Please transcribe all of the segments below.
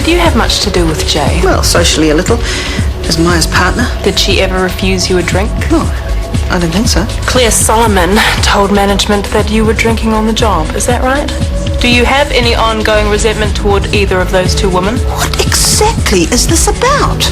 Did you have much to do with Jay? Well, socially a little, as Maya's partner. Did she ever refuse you a drink? No, I don't think so. Claire Solomon told management that you were drinking on the job. Is that right? Do you have any ongoing resentment toward either of those two women? What exactly is this about?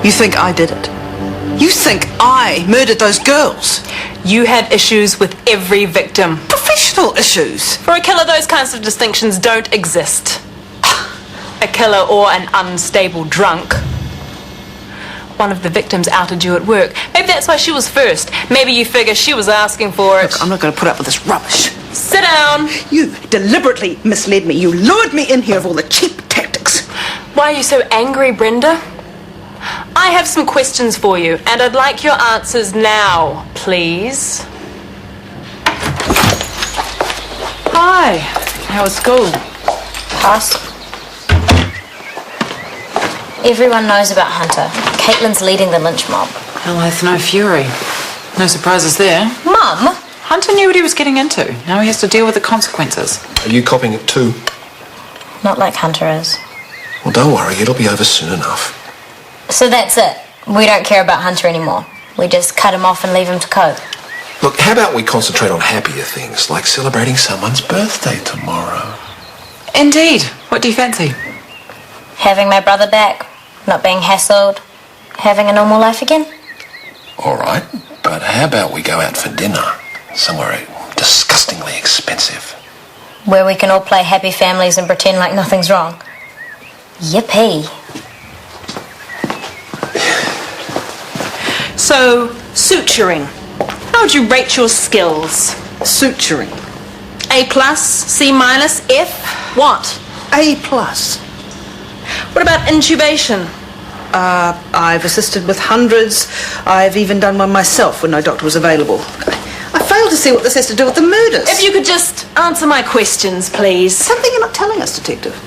You think I did it? You think I murdered those girls? You had issues with every victim. Professional issues. For a killer, those kinds of distinctions don't exist. A killer or an unstable drunk. One of the victims outed you at work. Maybe that's why she was first. Maybe you figure she was asking for it. Look, I'm not going to put up with this rubbish. Sit down. You deliberately misled me. You lured me in here with all the cheap tactics. Why are you so angry, Brenda? I have some questions for you, and I'd like your answers now, please. Hi. How was school? Pass. Everyone knows about Hunter. Caitlin's leading the lynch mob. Hell hath no fury. No surprises there. Mum? Hunter knew what he was getting into. Now he has to deal with the consequences. Are you copying it too? Not like Hunter is. Well, don't worry, it'll be over soon enough. So that's it. We don't care about Hunter anymore. We just cut him off and leave him to cope. Look, how about we concentrate on happier things, like celebrating someone's birthday tomorrow? Indeed. What do you fancy? Having my brother back, not being hassled, having a normal life again. All right, but how about we go out for dinner? Somewhere disgustingly expensive. Where we can all play happy families and pretend like nothing's wrong. Yippee. So, suturing. How would you rate your skills? Suturing. A+, C-, F? What? A+. What about intubation? I've assisted with hundreds. I've even done one myself when no doctor was available. I fail to see what this has to do with the murders. If you could just answer my questions, please. Something you're not telling us, Detective.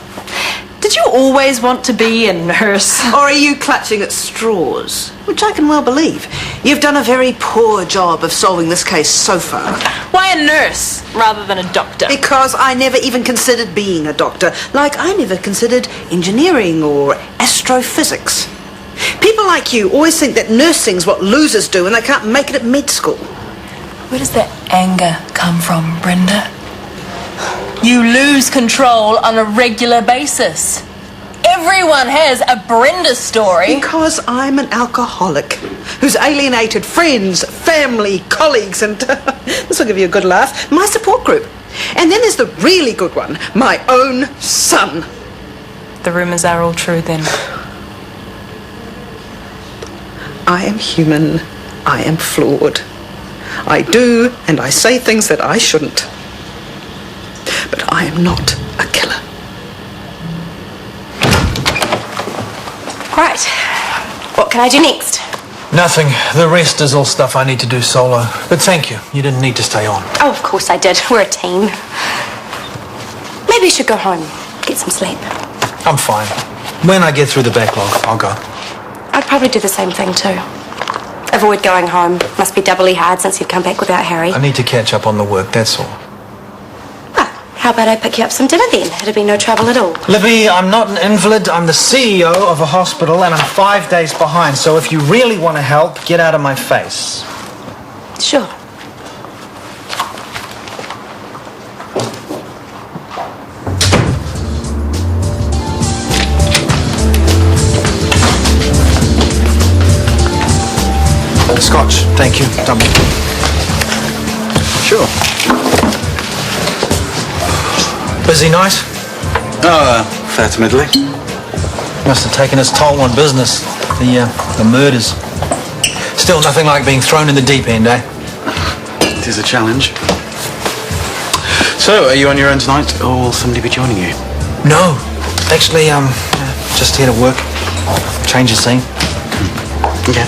Did you always want to be a nurse? Or are you clutching at straws? Which I can well believe. You've done a very poor job of solving this case so far. Why a nurse rather than a doctor? Because I never even considered being a doctor. Like I never considered engineering or astrophysics. People like you always think that nursing's what losers do and they can't make it at med school. Where does that anger come from, Brenda? You lose control on a regular basis. Everyone has a Brenda story. Because I'm an alcoholic who's alienated friends, family, colleagues, and this will give you a good laugh, my support group. And then there's the really good one, my own son. The rumours are all true then. I am human. I am flawed. I do and I say things that I shouldn't. But I am not a killer. Right. What can I do next? Nothing. The rest is all stuff I need to do solo. But thank you. You didn't need to stay on. Oh, of course I did. We're a team. Maybe you should go home. Get some sleep. I'm fine. When I get through the backlog, I'll go. I'd probably do the same thing too. Avoid going home. Must be doubly hard since you've come back without Harry. I need to catch up on the work, that's all. How about I pick you up some dinner then? It'll be no trouble at all. Libby, I'm not an invalid. I'm the CEO of a hospital and I'm 5 days behind. So if you really want to help, get out of my face. Sure. Scotch, thank you. Double. Sure. Busy night? Fair to middling. Must have taken its toll on business. The murders. Still nothing like being thrown in the deep end, eh? It is a challenge. So, are you on your own tonight, or will somebody be joining you? No. Actually, just here to work. Change the scene. Okay.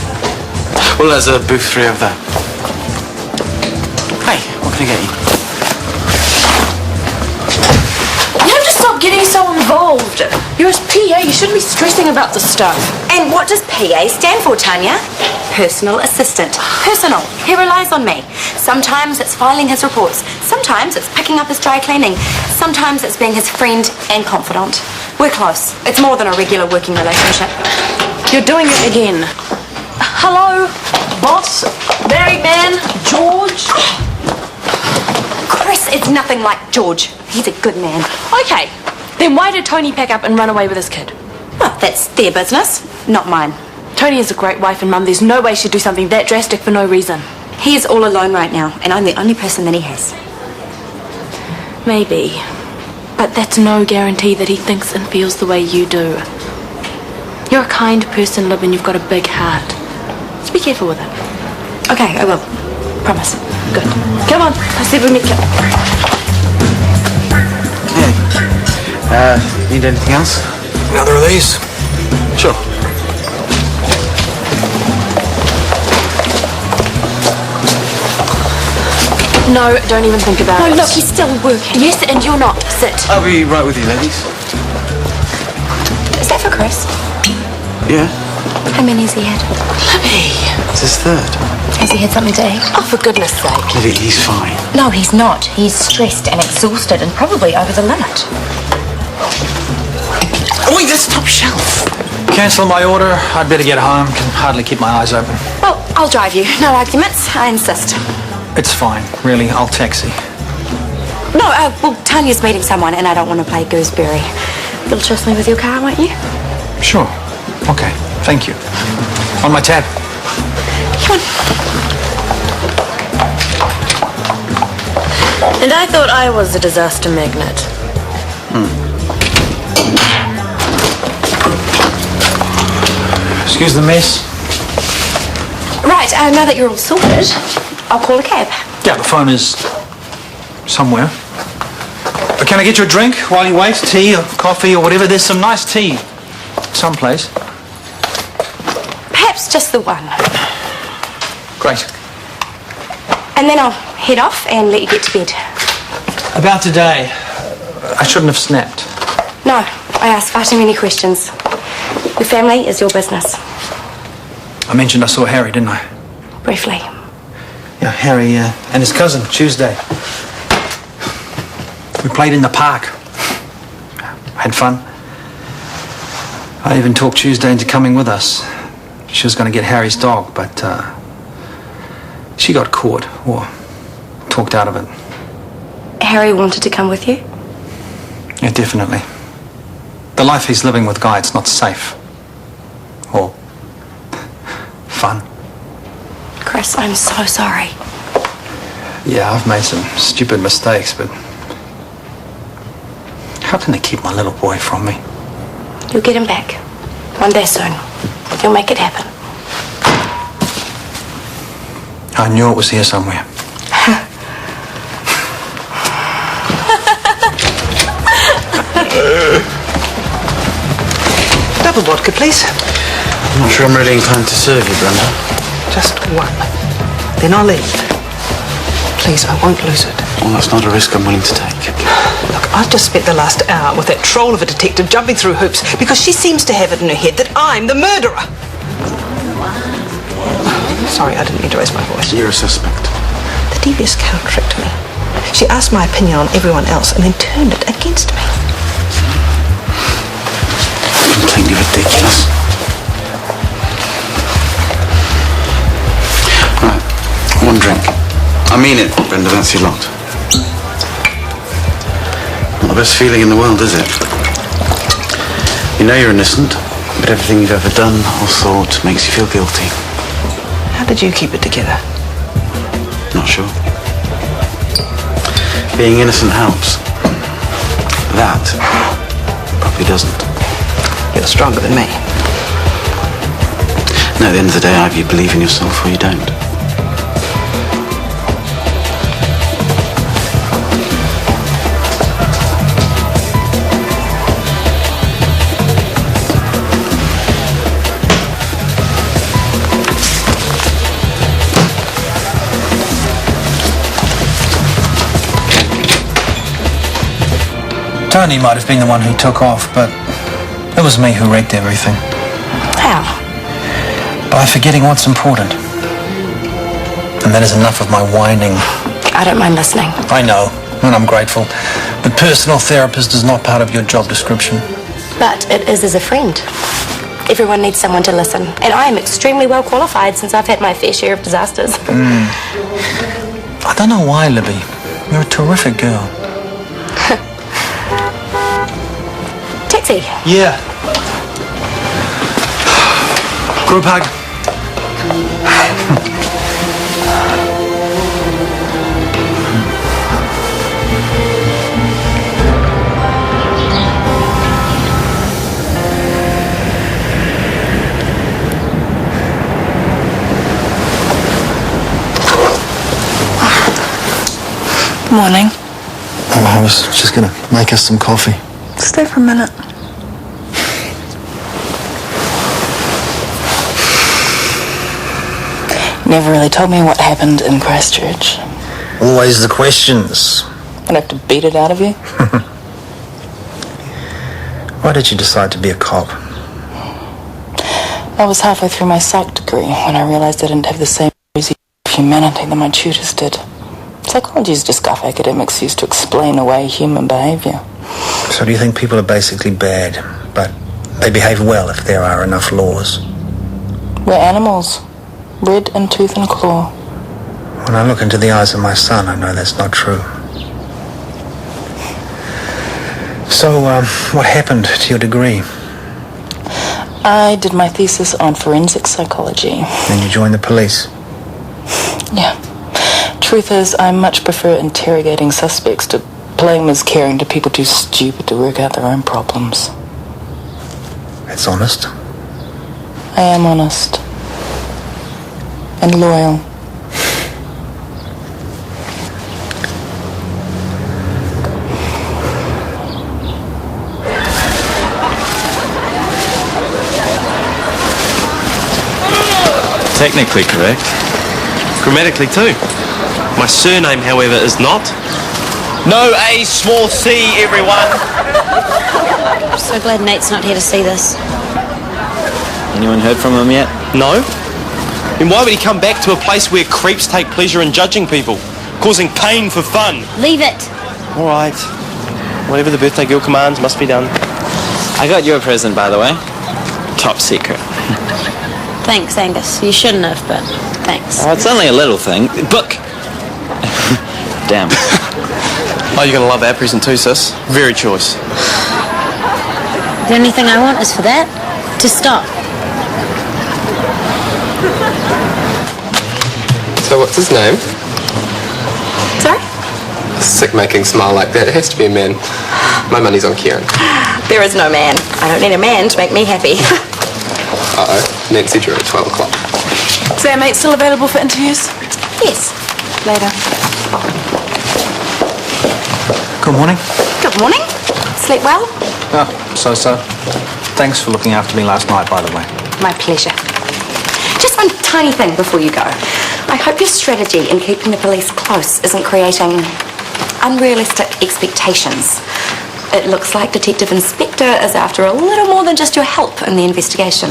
Well, there's a booth 3 over there. Hey, what can I get you? getting so involved. You're his PA, you shouldn't be stressing about this stuff. And what does PA stand for, Tanya? Personal assistant. Personal. He relies on me. Sometimes it's filing his reports. Sometimes it's picking up his dry cleaning. Sometimes it's being his friend and confidant. We're close. It's more than a regular working relationship. You're doing it again. Hello, boss, married man, George. Chris, it's nothing like George. He's a good man. Okay, then why did Tony pack up and run away with his kid? Well, that's their business, not mine. Tony is a great wife and mum. There's no way she'd do something that drastic for no reason. He is all alone right now, and I'm the only person that he has. Maybe. But that's no guarantee that he thinks and feels the way you do. You're a kind person, Lib, and you've got a big heart. Just be careful with it. Okay, I will. Promise. Good. Come on. I said we meet. Need anything else? Another of these? Sure. No, don't even think about it. No, look, he's still working. Yes, and you're not. Sit. I'll be right with you, ladies. Is that for Chris? Yeah. How many has he had? Libby. It's his third. Has he had something to eat? Oh, for goodness sake. Libby, he's fine. No, he's not. He's stressed and exhausted and probably over the limit. Oh, wait, that's top shelf. Cancel my order. I'd better get home. Can hardly keep my eyes open. Well, I'll drive you. No arguments. I insist. It's fine, really. I'll taxi. No, well, Tanya's meeting someone and I don't want to play gooseberry. You'll trust me with your car, won't you? Sure. Okay. Thank you. On my tab. Come on. And I thought I was a disaster magnet. Excuse the mess. Right, now that you're all sorted, I'll call a cab. Yeah, the phone is somewhere. Can I get you a drink while you wait? Tea or coffee or whatever? There's some nice tea someplace. Perhaps just the one. Great. And then I'll head off and let you get to bed. About today, I shouldn't have snapped. No, I asked far too many questions. Your family is your business. I mentioned I saw Harry, didn't I? Briefly. Yeah, Harry and his cousin, Tuesday. We played in the park. Had fun. I even talked Tuesday into coming with us. She was going to get Harry's dog, but she got caught, or talked out of it. Harry wanted to come with you? Yeah, definitely. The life he's living with Guy, it's not safe. Or fun. Chris, I'm so sorry. Yeah, I've made some stupid mistakes, but how can they keep my little boy from me? You'll get him back. One day soon. You'll make it happen. I knew it was here somewhere. Double vodka, please. I'm not sure I'm really inclined to serve you, Brenda. Just one. Then I'll leave. Please, I won't lose it. Well, that's not a risk I'm willing to take. Look, I've just spent the last hour with that troll of a detective jumping through hoops because she seems to have it in her head that I'm the murderer. Sorry, I didn't mean to raise my voice. You're a suspect. The devious cow tricked me. She asked my opinion on everyone else and then turned it against me. Completely ridiculous. Right, one drink. I mean it, Brenda, that's your lot. Not the best feeling in the world, is it? You know you're innocent, but everything you've ever done or thought makes you feel guilty. How did you keep it together? Not sure. Being innocent helps. That probably doesn't. You're stronger than me. No, at the end of the day, either you believe in yourself or you don't. Tony might have been the one who took off, but it was me who wrecked everything. How? By forgetting what's important. And that is enough of my whining. I don't mind listening. I know, and I'm grateful. But personal therapist is not part of your job description. But it is as a friend. Everyone needs someone to listen. And I am extremely well qualified since I've had my fair share of disasters. I don't know why, Libby. You're a terrific girl. Taxi. Yeah. Group hug. Morning. Oh, I was just going to make us some coffee. Stay for a minute. Never really told me what happened in Christchurch. Always the questions. I'd have to beat it out of you. Why did you decide to be a cop? I was halfway through my psych degree when I realised I didn't have the same crazy humanity that my tutors did. Psychology is just guff academics used to explain away human behaviour. So do you think people are basically bad, but they behave well if there are enough laws? We're animals, red in tooth and claw. When I look into the eyes of my son, I know that's not true. So, what happened to your degree? I did my thesis on forensic psychology. Then you joined the police? Yeah. Truth is, I much prefer interrogating suspects to playing Ms. Caring to people too stupid to work out their own problems. That's honest. I am honest. And loyal. Technically correct. Grammatically too. My surname, however, is not. No A, small c, everyone. I'm so glad Nate's not here to see this. Anyone heard from him yet? No. Then why would he come back to a place where creeps take pleasure in judging people, causing pain for fun? Leave it. All right. Whatever the birthday girl commands must be done. I got you a present, by the way. Top secret. Thanks, Angus. You shouldn't have, but thanks. Oh, it's only a little thing. Book. Damn. Oh, you're gonna love our present too, sis. Very choice. The only thing I want is for that to stop. So what's his name? Sorry? A sick-making smile like that. It has to be a man. My money's on Kieran. There is no man. I don't need a man to make me happy. Uh-oh. Nancy drew at 12 o'clock. Is our mate still available for interviews? Yes. Later. Good morning. Good morning. Sleep well? Oh, so. Thanks for looking after me last night, by the way. My pleasure. Just one tiny thing before you go. I hope your strategy in keeping the police close isn't creating unrealistic expectations. It looks like Detective Inspector is after a little more than just your help in the investigation.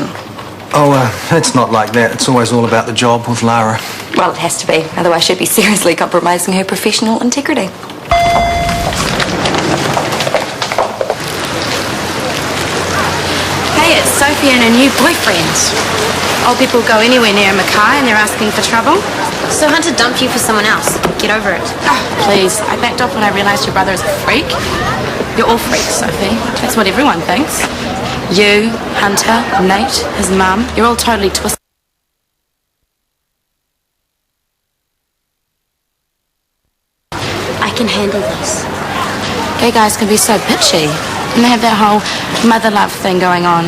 Oh, it's not like that. It's always all about the job with Lara. Well, it has to be. Otherwise she'd be seriously compromising her professional integrity. Hey, it's Sophie and her new boyfriend. Old people go anywhere near Mackay and they're asking for trouble. So Hunter dumped you for someone else. Get over it. Oh, please. I backed off when I realised your brother is a freak. You're all freaks, Sophie. That's what everyone thinks. You, Hunter, Nate, his mum, you're all totally twisted. I can handle this. Gay guys can be so bitchy. And they have that whole mother love thing going on.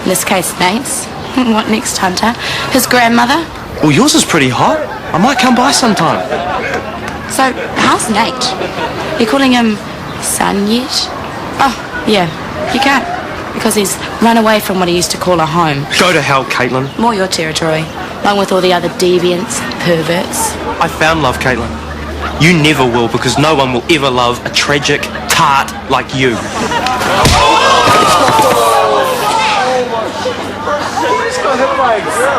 In this case, Nate's. What next, Hunter? His grandmother? Well, yours is pretty hot. I might come by sometime. So, how's Nate? You calling him son yet? Oh, yeah. You can't. Because he's run away from what he used to call a home. Go to hell, Caitlin. More your territory. Along with all the other deviants, perverts. I found love, Caitlin. You never will, because no one will ever love a tragic tart like you. He's got hit by a girl.